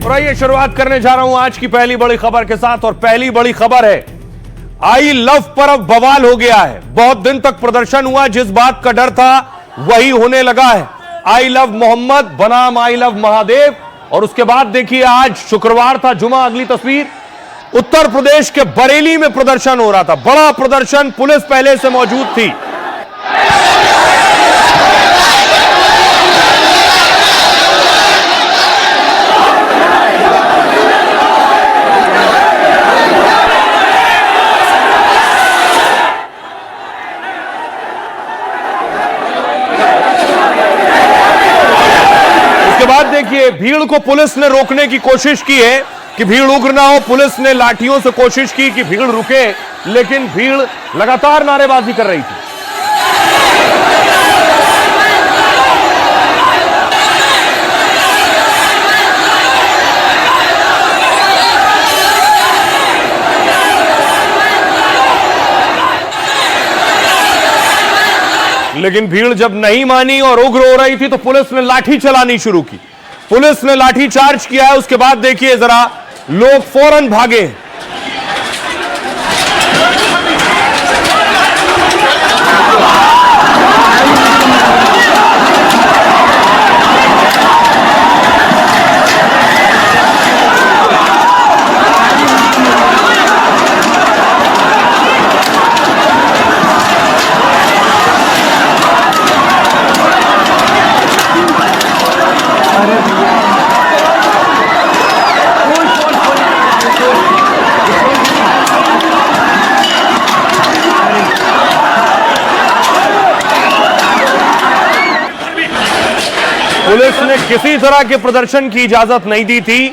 और आइए शुरुआत करने जा रहा हूं आज की पहली बड़ी खबर के साथ। और पहली बड़ी खबर है, आई लव पर अब बवाल हो गया है। बहुत दिन तक प्रदर्शन हुआ, जिस बात का डर था वही होने लगा है। आई लव मोहम्मद बनाम आई लव महादेव। और उसके बाद देखिए, आज शुक्रवार था, जुमा। अगली तस्वीर, उत्तर प्रदेश के बरेली में प्रदर्शन हो रहा था, बड़ा प्रदर्शन, पुलिस पहले से मौजूद थी। उसके बाद देखिए, भीड़ को पुलिस ने रोकने की कोशिश की है कि भीड़ उग्र ना हो। पुलिस ने लाठियों से कोशिश की कि भीड़ रुके, लेकिन भीड़ लगातार नारेबाजी कर रही थी। लेकिन भीड़ जब नहीं मानी और उग्र हो रही थी तो पुलिस ने लाठी चलानी शुरू की। पुलिस ने लाठी चार्ज किया है। उसके बाद देखिए जरा, लोग फौरन भागे। पुलिस ने किसी तरह के प्रदर्शन की इजाजत नहीं दी थी।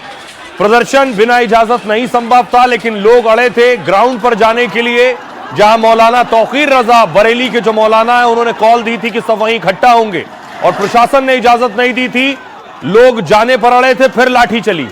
प्रदर्शन बिना इजाजत नहीं संभव था, लेकिन लोग अड़े थे ग्राउंड पर जाने के लिए, जहां मौलाना तौकीर रजा, बरेली के जो मौलाना है, उन्होंने कॉल दी थी कि सब वहीं इकट्ठा होंगे, और प्रशासन ने इजाजत नहीं दी थी। लोग जाने पर अड़े थे, फिर लाठी चली।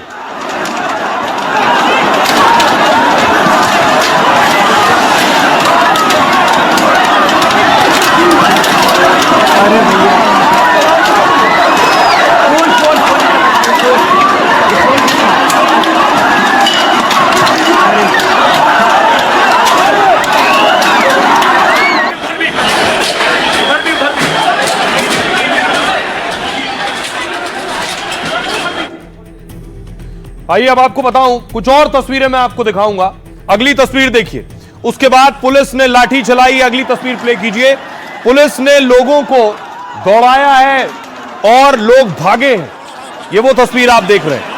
आइए अब आपको बताऊं, कुछ और तस्वीरें मैं आपको दिखाऊंगा। अगली तस्वीर देखिए। उसके बाद पुलिस ने लाठी चलाई। अगली तस्वीर प्ले कीजिए। पुलिस ने लोगों को दौड़ाया है और लोग भागे हैं। ये वो तस्वीर आप देख रहे हैं।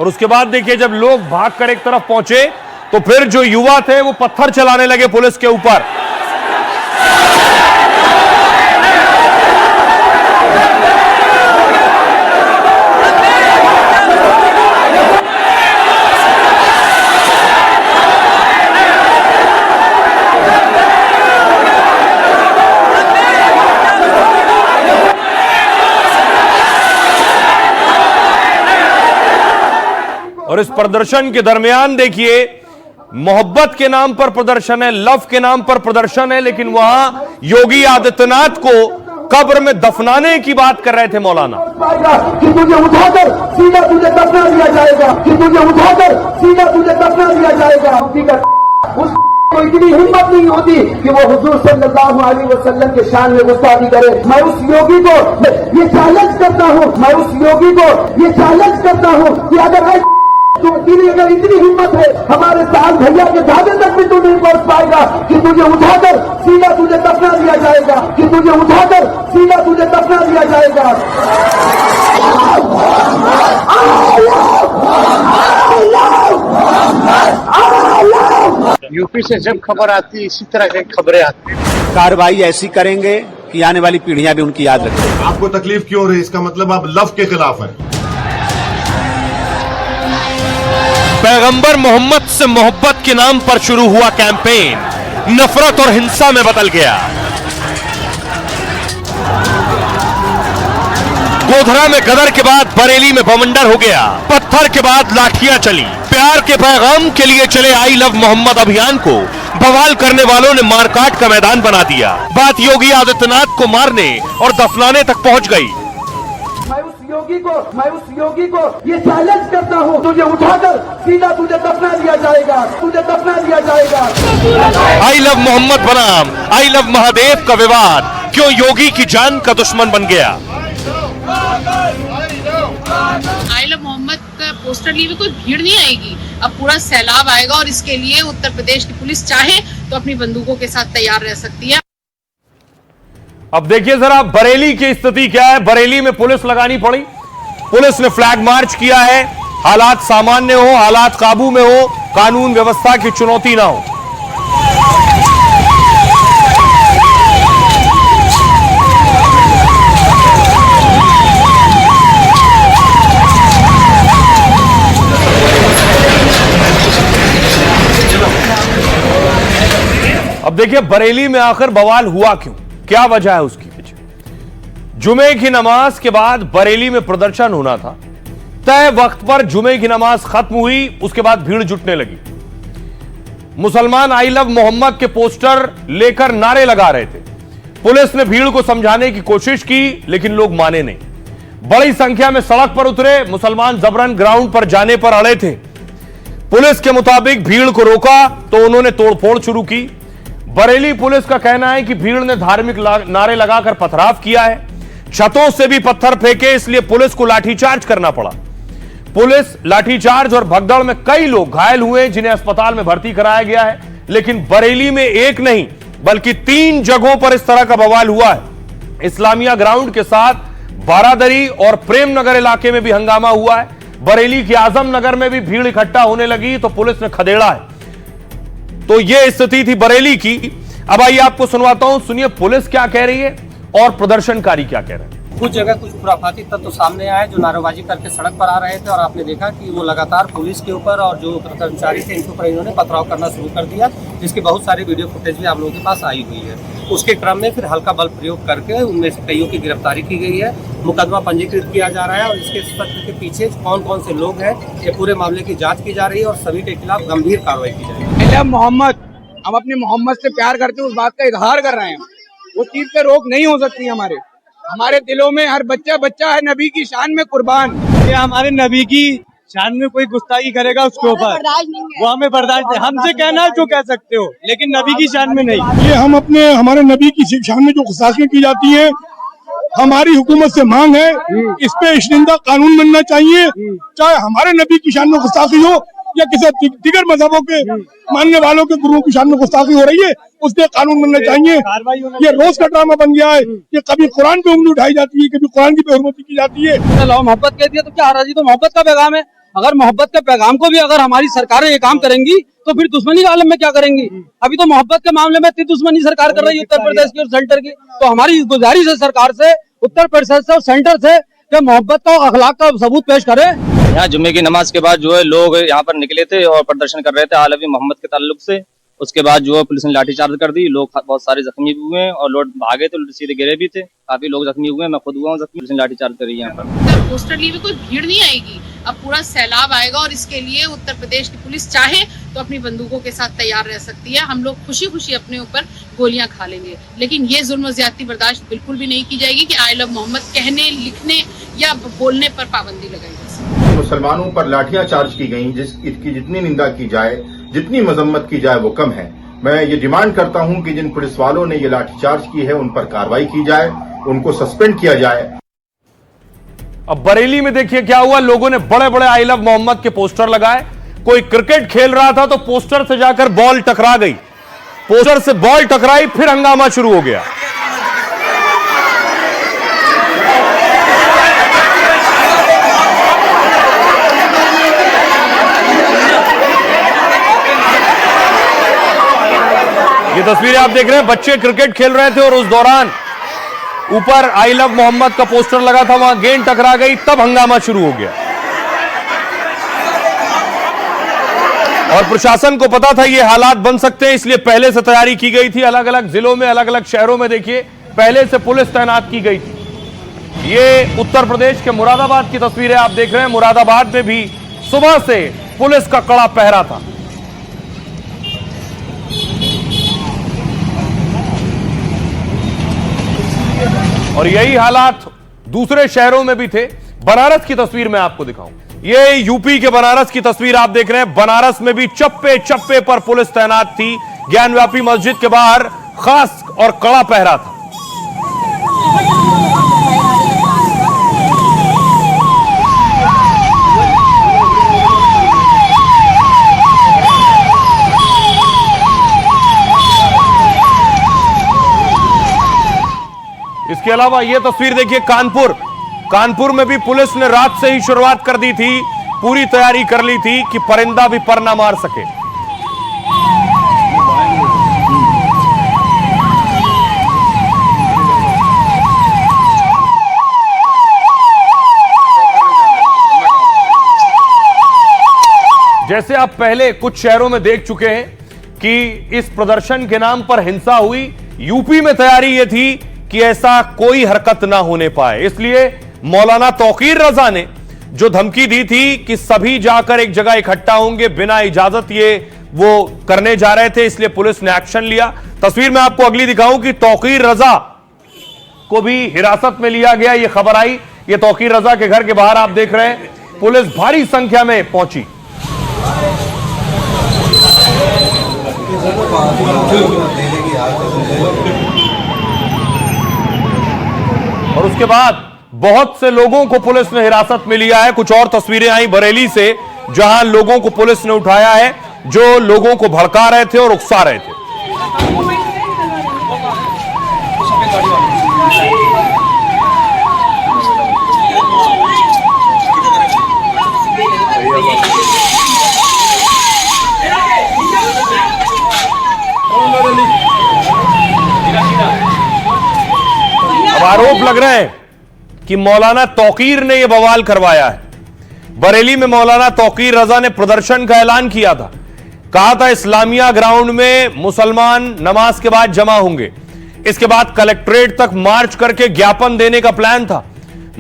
और उसके बाद देखिए, जब लोग भागकर एक तरफ पहुंचे तो फिर जो युवा थे वो पत्थर चलाने लगे पुलिस के ऊपर। और इस प्रदर्शन के दरमियान देखिए, मोहब्बत के नाम पर प्रदर्शन है, लव के नाम पर प्रदर्शन है, लेकिन वहां योगी आदित्यनाथ को कब्र में दफनाने की बात कर रहे थे मौलाना। कि तुझे उठाकर सीधा तुझे दफना दिया जाएगा, कि तुझे उठाकर सीधा तुझे दफना दिया जाएगा। को इतनी हिम्मत नहीं होती कि वो हुजूर सल्लल्लाहु अलैहि वसल्लम के शान में गुस्ताखी करे। मैं उस योगी को ये चैलेंज करता हूँ, मैं उस योगी को ये चैलेंज करता हूँ कि अगर तो तेरी अगर इतनी हिम्मत है, हमारे साल भैया के दादे तक भी तू नहीं पहुंच पाएगा कि तुझे उठाकर सीधा तुझे दफना दिया जाएगा, कि तुझे उठाकर सीधा तुझे दफना दिया जाएगा। यूपी से जब खबर आती है इसी तरह की खबरें आती हैं। कार्रवाई ऐसी करेंगे कि आने वाली पीढ़ियां भी उनकी याद रखेंगी। आपको तकलीफ क्यों हो रही है? इसका मतलब आप लव के खिलाफ हैं। पैगंबर मोहम्मद से मोहब्बत के नाम पर शुरू हुआ कैंपेन नफरत और हिंसा में बदल गया। गोधरा में गदर के बाद बरेली में बवंडर हो गया। पत्थर के बाद लाठियां चली। प्यार के पैगाम के लिए चले आई लव मोहम्मद अभियान को बवाल करने वालों ने मारकाट का मैदान बना दिया। बात योगी आदित्यनाथ को मारने और दफनाने तक पहुंच गई। मैं उस योगी को ये चैलेंज करता हूँ, तुझे उठाकर सीधा तुझे दफना दिया जाएगा, तुझे दफना दिया जाएगा। आई लव मोहम्मद बनाम आई लव महादेव का विवाद क्यों योगी की जान का दुश्मन बन गया? आई लव मोहम्मद का पोस्टर लिए हुए कोई भीड़ नहीं आएगी, अब पूरा सैलाब आएगा और इसके लिए उत्तर प्रदेश की पुलिस चाहे तो अपनी बंदूकों के साथ तैयार रह सकती है। अब देखिए जरा बरेली की स्थिति क्या है। बरेली में पुलिस लगानी पड़ी। पुलिस ने फ्लैग मार्च किया है। हालात सामान्य हो, हालात काबू में हो, कानून व्यवस्था की चुनौती ना हो। अब देखिए बरेली में आखिर बवाल हुआ क्यों, क्या वजह है उसकी पीछे। जुमे की नमाज के बाद बरेली में प्रदर्शन होना था। तय वक्त पर जुमे की नमाज खत्म हुई, उसके बाद भीड़ जुटने लगी। मुसलमान आई लव मोहम्मद के पोस्टर लेकर नारे लगा रहे थे। पुलिस ने भीड़ को समझाने की कोशिश की, लेकिन लोग माने नहीं। बड़ी संख्या में सड़क पर उतरे। मुसलमान जबरन ग्राउंड पर जाने पर अड़े थे। पुलिस के मुताबिक भीड़ को रोका तो उन्होंने तोड़फोड़ शुरू की। बरेली पुलिस का कहना है कि भीड़ ने धार्मिक नारे लगाकर पथराव किया है। छतों से भी पत्थर फेंके, इसलिए पुलिस को लाठीचार्ज करना पड़ा। पुलिस लाठीचार्ज और भगदड़ में कई लोग घायल हुए, जिन्हें अस्पताल में भर्ती कराया गया है। लेकिन बरेली में एक नहीं बल्कि 3 जगहों पर इस तरह का बवाल हुआ है। इस्लामिया ग्राउंड के साथ बारादरी और प्रेम नगर इलाके में भी हंगामा हुआ है। बरेली के आजम नगर में भी भीड़ इकट्ठा होने लगी तो पुलिस ने खदेड़ा है। तो यह स्थिति थी बरेली की। अब आइए आपको सुनवाता हूं, सुनिए पुलिस क्या कह रही है और प्रदर्शनकारी क्या कह रहे हैं। कुछ जगह कुछ खुराफाती तत्व तो सामने आए जो नारेबाजी करके सड़क पर आ रहे थे, और आपने देखा कि वो लगातार पुलिस के ऊपर और जो कर्मचारी थे इनके ऊपर इन्होंने पथराव करना शुरू कर दिया, जिसकी बहुत सारी वीडियो फुटेज भी आप लोगों के पास आई हुई है। उसके क्रम में फिर हल्का बल प्रयोग करके उनमें से कईयों की गिरफ्तारी की गई है। मुकदमा पंजीकृत किया जा रहा है और इसके सत्य के पीछे कौन कौन से लोग हैं, ये पूरे मामले की जाँच की जा रही है और सभी के खिलाफ गंभीर कार्रवाई की जाएगी। मोहम्मद, हम अपने मोहम्मद से प्यार करते हैं, उस बात का इजहार कर रहे हैं। वो चीज पे रोक नहीं हो सकती। हमारे दिलों में हर बच्चा है नबी की शान में कुर्बान। ये हमारे नबी की शान में कोई गुस्ताखी करेगा उसके ऊपर वो हमें बर्दाश्त नहीं। हमसे कहना है जो कह सकते हो, लेकिन नबी की शान में नहीं। ये हम हमारे नबी की शान में जो गुस्ताखियां की जाती हैं, हमारी हुकूमत से मांग है इस पे इश्तिंदा कानून बनना चाहिए। चाहे हमारे नबी की शान में गुस्ताखी हो या किसी दिगर मजहबों के मानने वालों के गुरुओं की शान में गुस्ताखी हो रही है, उस पे कानून बनना चाहिए। ये रोज का ड्रामा बन गया है कि कभी कुरान पे उंगली उठाई जाती है, कभी कुरान की बेहुरमती की जाती है। मोहब्बत कह दिया तो क्या हराजी, तो मोहब्बत का पैगाम है। अगर मोहब्बत के पैगाम को भी अगर हमारी सरकारें ये काम करेंगी तो फिर दुश्मनी के आलम में क्या करेंगी? अभी तो मोहब्बत के मामले में इतनी दुश्मनी सरकार कर रही है उत्तर प्रदेश की और सेंटर की। तो हमारी गुजारिश है सरकार से, उत्तर प्रदेश से और सेंटर से, कि मोहब्बत का और अखलाक का सबूत पेश करे। यहाँ जुम्मे की नमाज के बाद जो है लोग यहाँ पर निकले थे और प्रदर्शन कर रहे थे आलवी मोहम्मद के ताल्लुक से। उसके बाद जो है पुलिस ने लाठीचार्ज कर दी। लोग बहुत सारे जख्मी भी हुए और लोग भागे तो सीधे गिरे भी थे। काफी लोग जख्मी हुए, मैं खुद हुआ हूँ जख्मी। पुलिस ने लाठीचार्ज करी यहाँ पर। पोस्टर लिए हुए कोई भीड़ नहीं आएगी, अब पूरा सैलाब आएगा और इसके लिए उत्तर प्रदेश की पुलिस चाहे तो अपनी बंदूकों के साथ तैयार रह सकती है। हम लोग खुशी खुशी अपने ऊपर गोलियां खा लेंगे, लेकिन ये जुल्म ज्यादती बर्दाश्त बिल्कुल भी नहीं की जाएगी कि आई लव मोहम्मद कहने, लिखने या बोलने पर पाबंदी लगाई जाए। मुसलमानों पर लाठियां चार्ज की गई, जिसकी जितनी निंदा की जाए जितनी मजम्मत की जाए वो कम है। मैं ये डिमांड करता हूं कि जिन पुलिस वालों ने ये लाठीचार्ज की है उन पर कार्रवाई की जाए, उनको सस्पेंड किया जाए। अब बरेली में देखिए क्या हुआ, लोगों ने बड़े बड़े आई लव मोहम्मद के पोस्टर लगाए। कोई क्रिकेट खेल रहा था तो पोस्टर से जाकर बॉल टकरा गई, पोस्टर से बॉल टकराई, फिर हंगामा शुरू हो गया। ये तस्वीरें आप देख रहे हैं, बच्चे क्रिकेट खेल रहे थे और उस दौरान ऊपर आई लव मोहम्मद का पोस्टर लगा था, वहां गेंद टकरा गई, तब हंगामा शुरू हो गया। और प्रशासन को पता था ये हालात बन सकते हैं, इसलिए पहले से तैयारी की गई थी। अलग अलग जिलों में, अलग अलग शहरों में देखिए पहले से पुलिस तैनात की गई थी। ये उत्तर प्रदेश के मुरादाबाद की तस्वीरें आप देख रहे हैं। मुरादाबाद में भी सुबह से पुलिस का कड़ा पहरा था। और यही हालात दूसरे शहरों में भी थे। बनारस की तस्वीर मैं आपको दिखाऊं, ये यूपी के बनारस की तस्वीर आप देख रहे हैं। बनारस में भी चप्पे चप्पे पर पुलिस तैनात थी। ज्ञानव्यापी मस्जिद के बाहर खास और कड़ा पहरा था। इसके अलावा यह तस्वीर देखिए कानपुर में भी पुलिस ने रात से ही शुरुआत कर दी थी, पूरी तैयारी कर ली थी कि परिंदा भी पर ना मार सके। जैसे आप पहले कुछ शहरों में देख चुके हैं कि इस प्रदर्शन के नाम पर हिंसा हुई, यूपी में तैयारी यह थी कि ऐसा कोई हरकत ना होने पाए। इसलिए मौलाना तौकीर रजा ने जो धमकी दी थी कि सभी जाकर एक जगह इकट्ठा होंगे, बिना इजाजत ये वो करने जा रहे थे, इसलिए पुलिस ने एक्शन लिया। तस्वीर में आपको अगली दिखाऊं कि तौकीर रजा को भी हिरासत में लिया गया। ये खबर आई, ये तौकीर रजा के घर के बाहर आप देख रहे हैं, पुलिस भारी संख्या में पहुंची। और उसके बाद बहुत से लोगों को पुलिस ने हिरासत में लिया है। कुछ और तस्वीरें आई बरेली से, जहां लोगों को पुलिस ने उठाया है जो लोगों को भड़का रहे थे और उकसा रहे थे। अब आरोप लग रहे हैं कि मौलाना तौकीर ने यह बवाल करवाया है। बरेली में मौलाना तौकीर रजा ने प्रदर्शन का ऐलान किया था, कहा था इस्लामिया ग्राउंड में मुसलमान नमाज के बाद जमा होंगे। इसके बाद कलेक्ट्रेट तक मार्च करके ज्ञापन देने का प्लान था।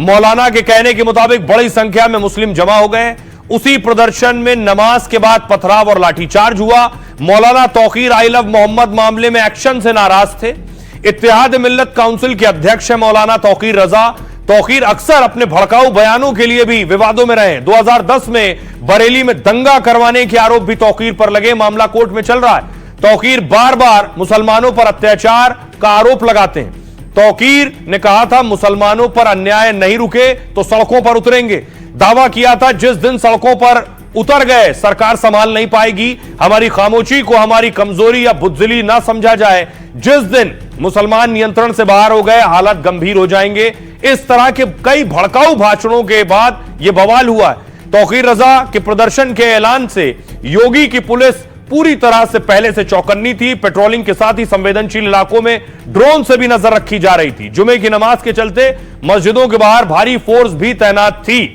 मौलाना के कहने के मुताबिक बड़ी संख्या में मुस्लिम जमा हो गए। उसी प्रदर्शन में नमाज के बाद पथराव और लाठीचार्ज हुआ। मौलाना तौकीर आई लव मोहम्मद मामले में एक्शन से नाराज थे। इत्तेहाद मिल्लत काउंसिल के अध्यक्ष है मौलाना तौकीर रजा। तौकीर अक्सर अपने भड़काऊ बयानों के लिए भी विवादों में रहे। 2010 में बरेली में दंगा करवाने के आरोप भी तौकीर पर लगे, मामला कोर्ट में चल रहा है। तौकीर बार बार मुसलमानों पर अत्याचार का आरोप लगाते हैं। तौकीर ने कहा था मुसलमानों पर अन्याय नहीं रुके तो सड़कों पर उतरेंगे। दावा किया था जिस दिन सड़कों पर उतर गए सरकार संभाल नहीं पाएगी। हमारी खामोशी को हमारी कमजोरी या बुज़दिली ना समझा जाए। जिस दिन मुसलमान नियंत्रण से बाहर हो गए हालात गंभीर हो जाएंगे। इस तरह के कई भड़काऊ भाषणों के बाद यह बवाल हुआ है। तौकीर रजा के प्रदर्शन के ऐलान से योगी की पुलिस पूरी तरह से पहले से चौकन्नी थी। पेट्रोलिंग के साथ ही संवेदनशील इलाकों में ड्रोन से भी नजर रखी जा रही थी। जुमे की नमाज के चलते मस्जिदों के बाहर भारी फोर्स भी तैनात थी।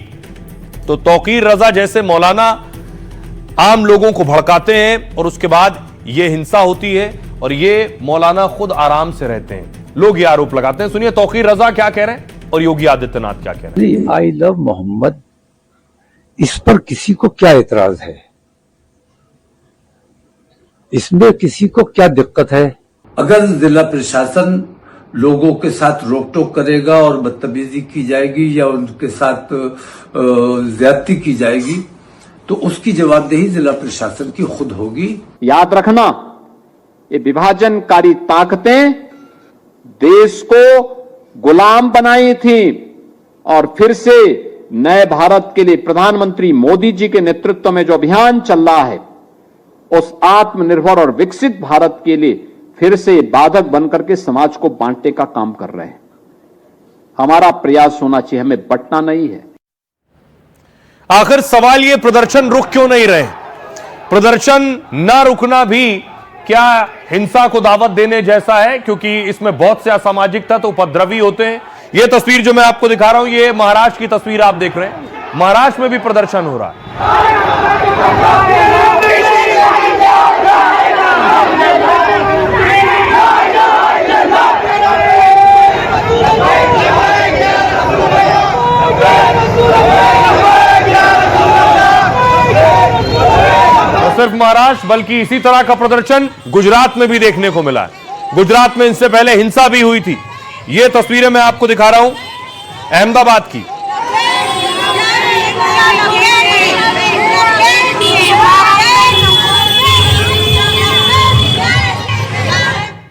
तो तौकीर रजा जैसे मौलाना आम लोगों को भड़काते हैं और उसके बाद यह हिंसा होती है और ये मौलाना खुद आराम से रहते हैं। लोग ये आरोप लगाते हैं। सुनिए तौकीर रजा क्या कह रहे हैं और योगी आदित्यनाथ क्या कह रहे हैं। आई लव मोहम्मद, इस पर किसी को क्या एतराज है? इसमें किसी को क्या दिक्कत है? अगर जिला प्रशासन लोगों के साथ रोक टोक करेगा और बदतमीजी की जाएगी या उनके साथ ज्यादती की जाएगी तो उसकी जवाबदेही जिला प्रशासन की खुद होगी। याद रखना, ये विभाजनकारी ताकतें देश को गुलाम बनाई थी और फिर से नए भारत के लिए प्रधानमंत्री मोदी जी के नेतृत्व में जो अभियान चल रहा है, उस आत्मनिर्भर और विकसित भारत के लिए फिर से बाधक बनकर के समाज को बांटने का काम कर रहे हैं। हमारा प्रयास होना चाहिए, हमें बंटना नहीं है। आखिर सवाल ये, प्रदर्शन रुक क्यों नहीं रहे? प्रदर्शन न रुकना भी क्या हिंसा को दावत देने जैसा है? क्योंकि इसमें बहुत से असामाजिक तत्व उपद्रवी होते हैं। यह तस्वीर जो मैं आपको दिखा रहा हूं, ये महाराष्ट्र की तस्वीर आप देख रहे हैं। महाराष्ट्र में भी प्रदर्शन हो रहा है। सिर्फ महाराष्ट्र बल्कि इसी तरह का प्रदर्शन गुजरात में भी देखने को मिला है। गुजरात में इनसे पहले हिंसा भी हुई थी। ये तस्वीरें मैं आपको दिखा रहा हूं अहमदाबाद की।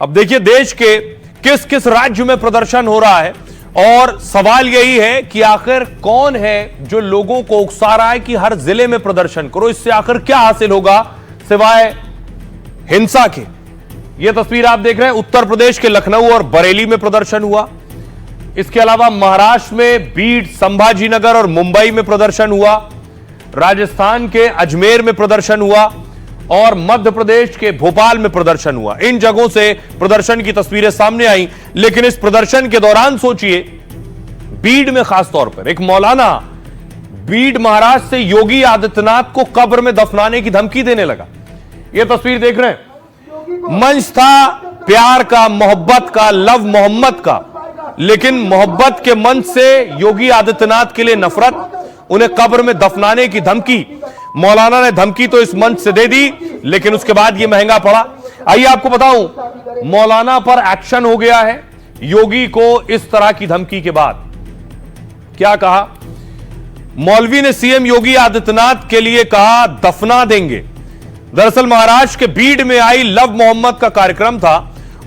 अब देखिए देश के किस किस राज्य में प्रदर्शन हो रहा है और सवाल यही है कि आखिर कौन है जो लोगों को उकसा रहा है कि हर जिले में प्रदर्शन करो। इससे आखिर क्या हासिल होगा सिवाय हिंसा के? यह तस्वीर आप देख रहे हैं उत्तर प्रदेश के लखनऊ और बरेली में प्रदर्शन हुआ। इसके अलावा महाराष्ट्र में बीड, संभाजीनगर और मुंबई में प्रदर्शन हुआ। राजस्थान के अजमेर में प्रदर्शन हुआ और मध्य प्रदेश के भोपाल में प्रदर्शन हुआ। इन जगहों से प्रदर्शन की तस्वीरें सामने आई। लेकिन इस प्रदर्शन के दौरान सोचिए, बीड में खास तौर पर एक मौलाना बीड महाराष्ट्र से योगी आदित्यनाथ को कब्र में दफनाने की धमकी देने लगा। यह तस्वीर देख रहे हैं। मंच था प्यार का, मोहब्बत का, लव मोहम्मद का, लेकिन मोहब्बत के मंच से योगी आदित्यनाथ के लिए नफरत, उन्हें कब्र में दफनाने की धमकी। मौलाना ने धमकी तो इस मंच से दे दी, लेकिन उसके बाद यह महंगा पड़ा। आइए आपको बताऊं, मौलाना पर एक्शन हो गया है योगी को इस तरह की धमकी के बाद। क्या कहा? मौलवी ने सीएम योगी आदित्यनाथ के लिए कहा दफना देंगे। दरअसल महाराष्ट्र के बीड में आई लव मोहम्मद का कार्यक्रम था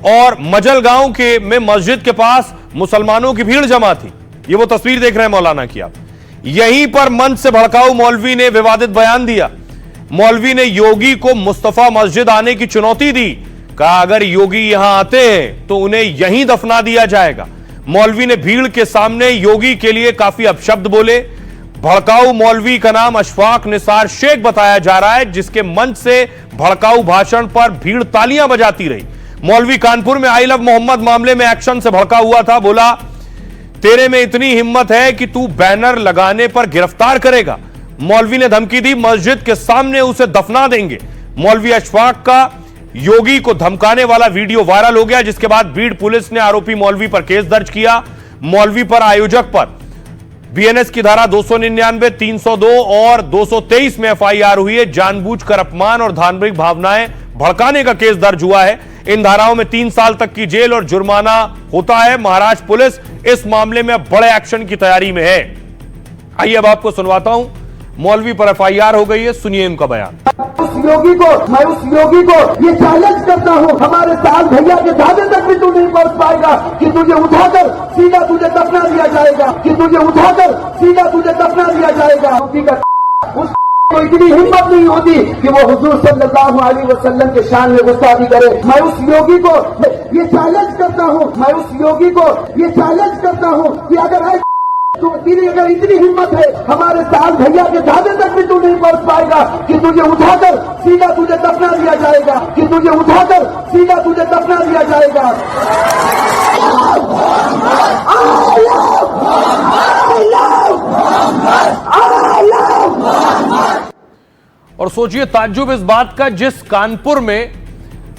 और मजलगांव के में मस्जिद के पास मुसलमानों की भीड़ जमा थी। ये वो तस्वीर देख रहे हैं मौलाना की आप। यहीं पर मंच से भड़काऊ मौलवी ने विवादित बयान दिया। मौलवी ने योगी को मुस्तफा मस्जिद आने की चुनौती दी। कहा अगर योगी यहां आते हैं तो उन्हें यहीं दफना दिया जाएगा। मौलवी ने भीड़ के सामने योगी के लिए काफी अपशब्द बोले। भड़काऊ मौलवी का नाम अशफाक निसार शेख बताया जा रहा है, जिसके मंच से भड़काऊ भाषण पर भीड़ तालियां बजाती रही। मौलवी कानपुर में आई लव मोहम्मद मामले में एक्शन से भड़का हुआ था। बोला तेरे में इतनी हिम्मत है कि तू बैनर लगाने पर गिरफ्तार करेगा। मौलवी ने धमकी दी मस्जिद के सामने उसे दफना देंगे। मौलवी अशफाक का योगी को धमकाने वाला वीडियो वायरल हो गया, जिसके बाद बीड पुलिस ने आरोपी मौलवी पर केस दर्ज किया। मौलवी पर आयोजक पर बीएनएस की धारा 299, 302 और 223 में एफआईआर हुई है। जानबूझकर अपमान और धार्मिक भावनाएं भड़काने का केस दर्ज हुआ है। इन धाराओं में 3 साल तक की जेल और जुर्माना होता है। महाराष्ट्र पुलिस इस मामले में बड़े एक्शन की तैयारी में है। आइए अब आपको सुनवाता हूं, मौलवी पर एफआईआर हो गई है, सुनिए इनका बयान। मैं उस योगी को ये चैलेंज करता हूँ, हमारे साल भैया के दादे तक भी तू नहीं पहुंच पाएगा कि तुझे उठाकर सीधा तुझे दफना दिया जाएगा, कि तुझे उठाकर सीधा तुझे दफना दिया जाएगा। उसको इतनी हिम्मत नहीं होती कि वो हुजूर सल्लल्लाहु अलैहि वसल्लम के शान में गुस्ताखी करे। मैं उस योगी को ये चैलेंज करता हूँ, मैं उस योगी को ये चैलेंज करता हूँ कि अगर तो तेरी अगर इतनी हिम्मत है, हमारे साल भैया के दादे तक भी तू नहीं पहुंच पाएगा कि तुझे उठाकर सीधा तुझे दफना दिया जाएगा, कि तुझे उठाकर सीधा तुझे दफना दिया जाएगा। और सोचिए ताज्जुब इस बात का, जिस कानपुर में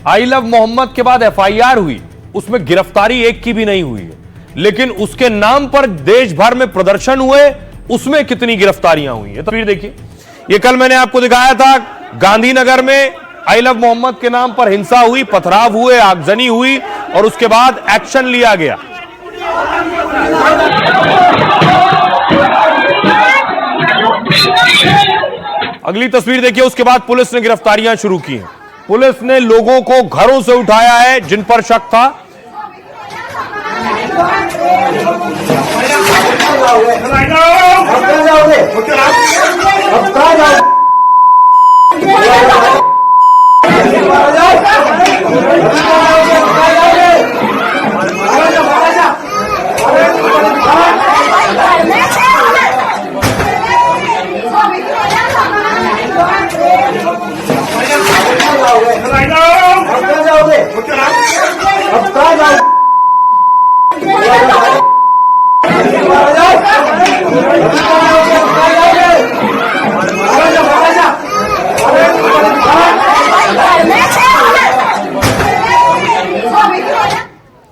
आई लव मोहम्मद के बाद एफआईआर हुई उसमें गिरफ्तारी एक की भी नहीं हुई है, लेकिन उसके नाम पर देश भर में प्रदर्शन हुए, उसमें कितनी गिरफ्तारियां हुई है। तस्वीर देखिए, ये कल मैंने आपको दिखाया था गांधीनगर में आई लव मोहम्मद के नाम पर हिंसा हुई, पथराव हुए, आगजनी हुई और उसके बाद एक्शन लिया गया। अगली तस्वीर देखिए, उसके बाद पुलिस ने गिरफ्तारियां शुरू की हैं। पुलिस ने लोगों को घरों से उठाया है जिन पर शक था।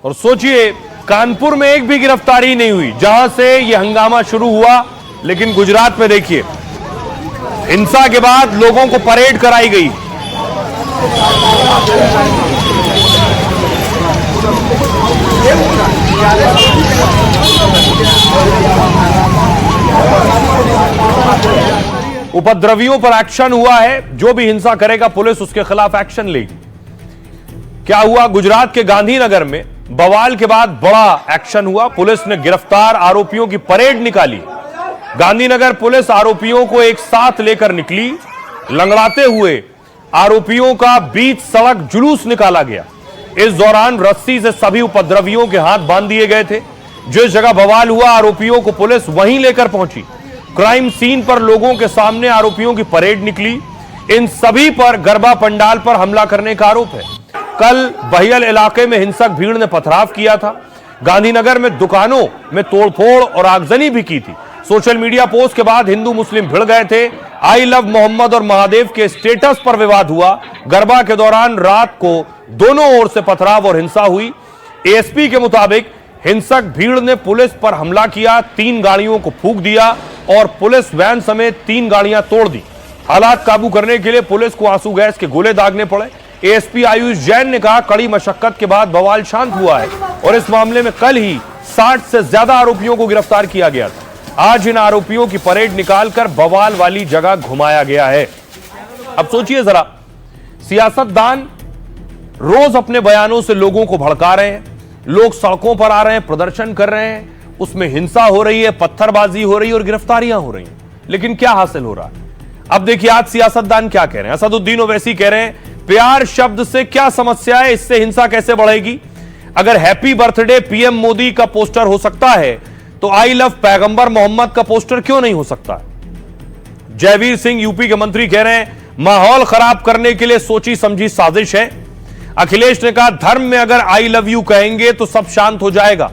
और सोचिए, कानपुर में एक भी गिरफ्तारी नहीं हुई जहां से यह हंगामा शुरू हुआ, लेकिन गुजरात में देखिए हिंसा के बाद लोगों को परेड कराई गई। उपद्रवियों पर एक्शन हुआ है। जो भी हिंसा करेगा पुलिस उसके खिलाफ एक्शन लेगी। क्या हुआ, गुजरात के गांधीनगर में बवाल के बाद बड़ा एक्शन हुआ। पुलिस ने गिरफ्तार आरोपियों की परेड निकाली। गांधीनगर पुलिस आरोपियों को एक साथ लेकर निकली। लंगड़ाते हुए आरोपियों का बीच सड़क जुलूस निकाला गया। इस दौरान रस्सी से सभी उपद्रवियों के हाथ बांध दिए गए थे। जिस जगह बवाल हुआ आरोपियों को पुलिस वहीं लेकर पहुंची। क्राइम सीन पर लोगों के सामने आरोपियों की परेड निकली। इन सभी पर गरबा पंडाल पर हमला करने का आरोप है। कल बहियल इलाके में हिंसक भीड़ ने पथराव किया था। गांधीनगर में दुकानों में तोड़फोड़ और आगजनी भी की थी। सोशल मीडिया पोस्ट के बाद हिंदू मुस्लिम भिड़ गए थे। आई लव मोहम्मद और महादेव के स्टेटस पर विवाद हुआ। गरबा के दौरान रात को दोनों ओर से पथराव और हिंसा हुई। एएसपी के मुताबिक हिंसक भीड़ ने पुलिस पर हमला किया, 3 गाड़ियों को फूंक दिया और पुलिस वैन समेत 3 गाड़ियां तोड़ दी। हालात काबू करने के लिए पुलिस को आंसू गैस के गोले दागने पड़े। एएसपी आयुष जैन ने कहा, कड़ी मशक्कत के बाद बवाल शांत हुआ है और इस मामले में कल ही 60 से ज्यादा आरोपियों को गिरफ्तार किया गया था। आज इन आरोपियों की परेड निकालकर बवाल वाली जगह घुमाया गया है। अब सोचिए जरा, सियासतदान रोज अपने बयानों से लोगों को भड़का रहे हैं। लोग सड़कों पर आ रहे हैं, प्रदर्शन कर रहे हैं, उसमें हिंसा हो रही है, पत्थरबाजी हो रही है और गिरफ्तारियां हो रही हैं। लेकिन क्या हासिल हो रहा है? अब देखिए आज सियासतदान क्या कह रहे हैं। असदुद्दीन ओवैसी कह रहे हैं, प्यार शब्द से क्या समस्या है, इससे हिंसा कैसे बढ़ेगी? अगर हैप्पी बर्थडे पीएम मोदी का पोस्टर हो सकता है तो आई लव पैगंबर मोहम्मद का पोस्टर क्यों नहीं हो सकता? जयवीर सिंह यूपी के मंत्री कह रहे हैं, माहौल खराब करने के लिए सोची समझी साजिश है। अखिलेश ने कहा, धर्म में अगर आई लव यू कहेंगे तो सब शांत हो जाएगा।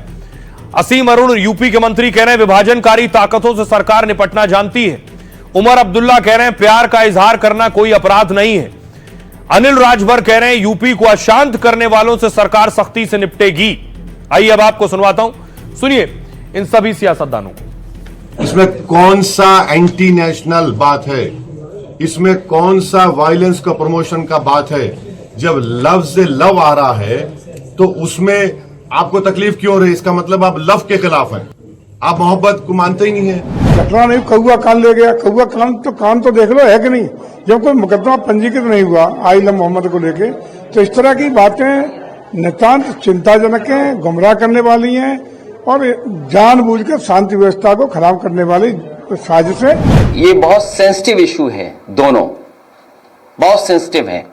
असीम अरुण यूपी के मंत्री कह रहे हैं, विभाजनकारी ताकतों से सरकार निपटना जानती है। उमर अब्दुल्ला कह रहे हैं, प्यार का इजहार करना कोई अपराध नहीं है। अनिल राजभर कह रहे हैं, यूपी को अशांत करने वालों से सरकार सख्ती से निपटेगी। आइए अब आपको सुनवाता हूं, सुनिए इन सभी सियासतदानों को। इसमें कौन सा एंटी नेशनल बात है? इसमें कौन सा वायलेंस का प्रमोशन का बात है? जब लफ्ज लव आ रहा है तो उसमें आपको तकलीफ क्यों हो रही है? इसका मतलब आप लव के खिलाफ हैं, आप मोहब्बत को मानते ही नहीं है। घटना नहीं, कौआ कान ले गया, कौआ कान तो देख लो है कि नहीं। जब कोई मुकदमा पंजीकृत नहीं हुआ आई लव मोहम्मद को लेके, तो इस तरह की बातें नितांत चिंताजनक हैं, गुमराह करने वाली हैं और जानबूझकर शांति व्यवस्था को खराब करने वाली साजिश है। ये बहुत सेंसिटिव इशू है, दोनों बहुत सेंसिटिव है।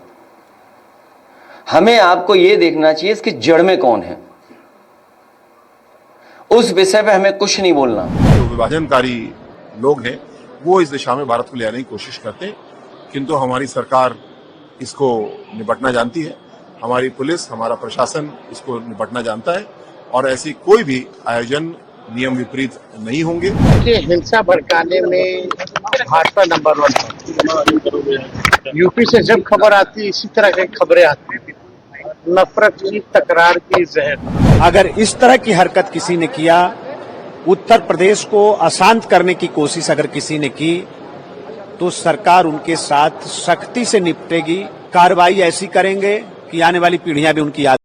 हमें आपको ये देखना चाहिए इसकी जड़ में कौन है, उस विषय पे हमें कुछ नहीं बोलना। जो विभाजनकारी लोग हैं वो इस दिशा में भारत को ले आने की कोशिश करते हैं, किंतु हमारी सरकार इसको निपटना जानती है, हमारी पुलिस, हमारा प्रशासन इसको निपटना जानता है और ऐसी कोई भी आयोजन नियम विपरीत नहीं होंगे। हिंसा भड़काने में भाजपा नंबर 1। यूपी से जब खबर आती है इसी तरह की खबरें आती है, नफरत की, तकरार की, जहर। अगर इस तरह की हरकत किसी ने किया, उत्तर प्रदेश को अशांत करने की कोशिश अगर किसी ने की, तो सरकार उनके साथ सख्ती से निपटेगी। कार्रवाई ऐसी करेंगे कि आने वाली पीढ़ियां भी उनकी याद